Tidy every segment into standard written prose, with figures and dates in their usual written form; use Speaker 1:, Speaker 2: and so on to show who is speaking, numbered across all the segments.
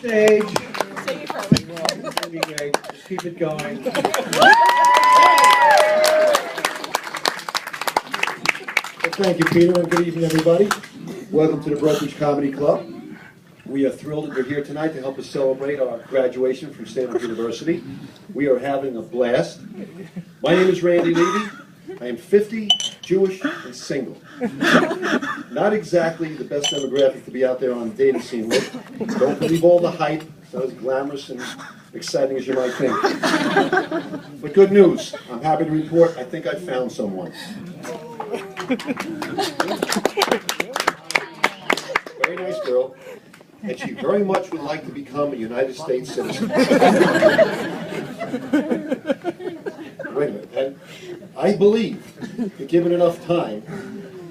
Speaker 1: stage. That'd be great. Just keep it going. Well, thank you, Peter, and good evening, everybody. Welcome to the Brokerage Comedy Club. We are thrilled that you're here tonight to help us celebrate our graduation from Stanford University. We are having a blast. My name is Randy Levy. I am 50, Jewish, and single. Not exactly the best demographic to be out there on the dating scene with. Don't believe all the hype. It's not as glamorous and exciting as you might think. But good news. I'm happy to report I think I found someone. Very nice girl. And she very much would like to become a United States citizen. Wait a minute. And I believe that given enough time,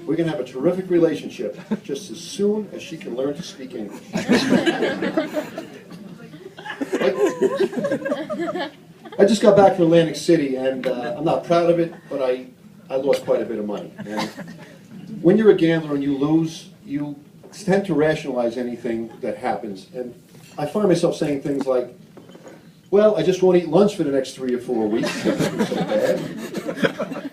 Speaker 1: we're going to have a terrific relationship just as soon as she can learn to speak English. I just got back from Atlantic City, and I'm not proud of it, but I lost quite a bit of money. And when you're a gambler and you lose, you tend to rationalize anything that happens. And I find myself saying things like, well, I just won't eat lunch for the next 3 or 4 weeks. It's so bad.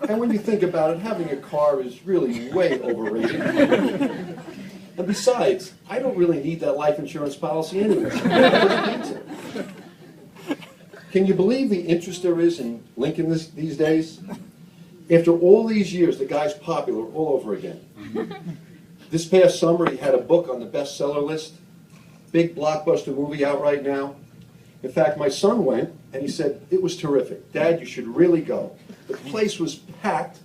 Speaker 1: And when you think about it, having a car is really way overrated. And besides, I don't really need that life insurance policy anyway. Nobody needs it. Can you believe the interest there is in Lincoln these days? After all these years, the guy's popular all over again. This past summer, he had a book on the bestseller list. Big blockbuster movie out right now. In fact, my son went, and he said, it was terrific. Dad, you should really go. The place was packed.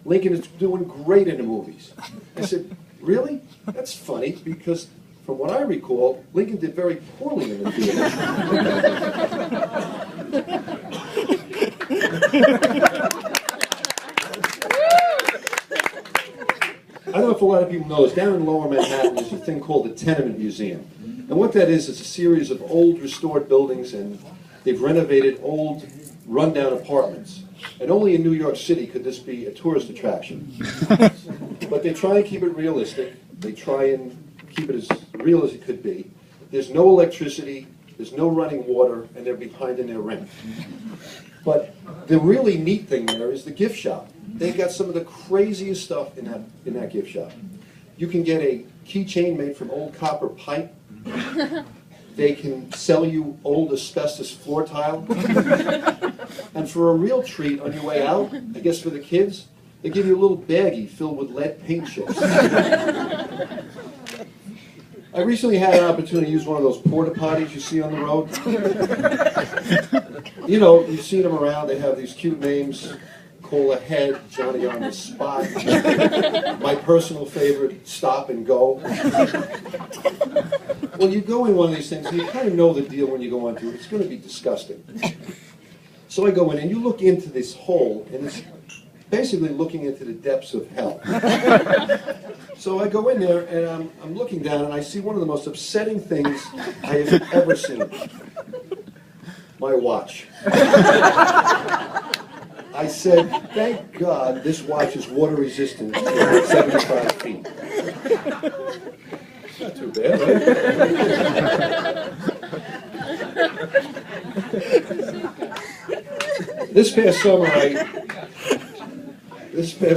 Speaker 1: Lincoln is doing great in the movies. I said, really? That's funny, because from what I recall, Lincoln did very poorly in the theater. I don't know if a lot of people know this. Down in Lower Manhattan, there's a thing called the Tenement Museum. And what that is a series of old restored buildings, and they've renovated old rundown apartments. And only in New York City could this be a tourist attraction. But they try and keep it realistic. They try and keep it as real as it could be. There's no electricity, there's no running water, and they're behind in their rent. But the really neat thing there is the gift shop. They've got some of the craziest stuff in that gift shop. You can get a keychain made from old copper pipe. They can sell you old asbestos floor tile. And for a real treat on your way out, I guess for the kids, they give you a little baggie filled with lead paint chips. I recently had an opportunity to use one of those porta potties you see on the road. You know, you've seen them around. They have these cute names. Cola Head, Johnny on the Spot, my personal favorite, Stop and Go. Well, you go in one of these things, and you kind of know the deal when you go into it. It's going to be disgusting. So I go in, and you look into this hole, and it's basically looking into the depths of hell. So I go in there, and I'm looking down, and I see one of the most upsetting things I have ever seen. My watch. I said, thank God this watch is water resistant at 75 feet. Not too bad, right? This past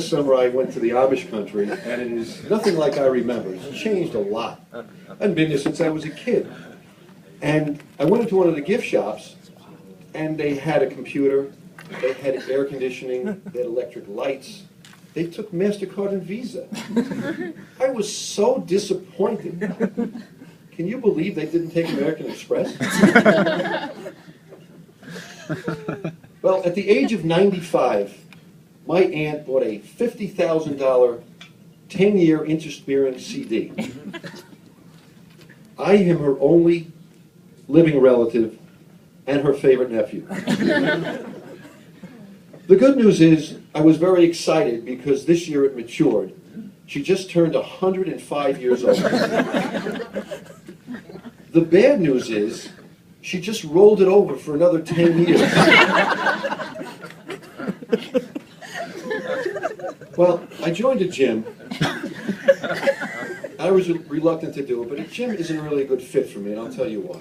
Speaker 1: summer I went to the Amish country, and it is nothing like I remember. It's changed a lot. I hadn't been there since I was a kid. And I went into one of the gift shops, and they had a computer. They had air conditioning, they had electric lights. They took MasterCard and Visa. I was so disappointed. Can you believe they didn't take American Express? Well, at the age of 95, my aunt bought a $50,000 10-year interest-bearing CD. I am her only living relative and her favorite nephew. The good news is, I was very excited because this year it matured. She just turned 105 years old. The bad news is, she just rolled it over for another 10 years. Well, I joined a gym. I was reluctant to do it, but a gym isn't really a good fit for me, and I'll tell you why.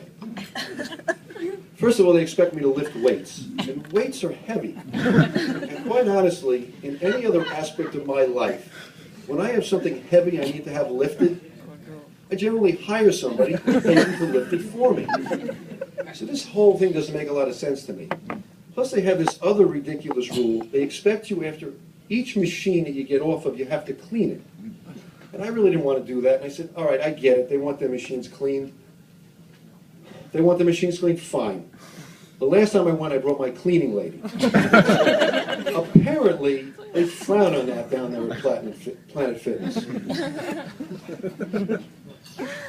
Speaker 1: First of all, they expect me to lift weights, and weights are heavy. And quite honestly, in any other aspect of my life, when I have something heavy I need to have lifted, I generally hire somebody and pay them to lift it for me. So this whole thing doesn't make a lot of sense to me. Plus they have this other ridiculous rule. They expect you after each machine that you get off of, you have to clean it. And I really didn't want to do that. And I said, all right, I get it. They want their machines cleaned. They want the machines cleaned? Fine. The last time I went, I brought my cleaning lady. Apparently, they frown on that down there at Planet Fitness.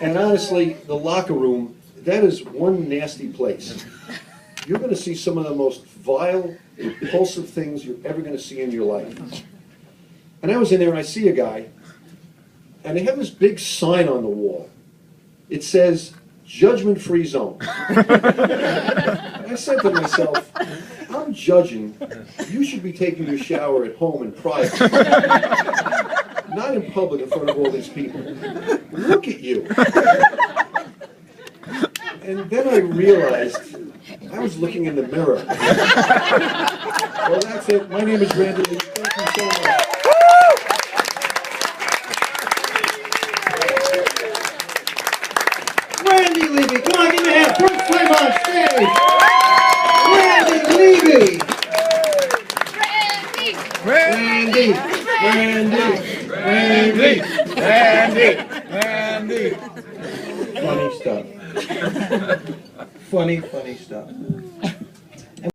Speaker 1: And honestly, the locker room, that is one nasty place. You're going to see some of the most vile, repulsive things you're ever going to see in your life. And I was in there and I see a guy, and they have this big sign on the wall. It says, judgment-free zone. And I said to myself, I'm judging. You should be taking your shower at home in private. Not in public in front of all these people. Look at you. And then I realized I was looking in the mirror. Well, that's it. My name is Randy Levy. Thank you so much. Randy Levy, come on, give me a hand. First time on stage. Randy Levy. Randy. Randy. Funny stuff. Funny stuff.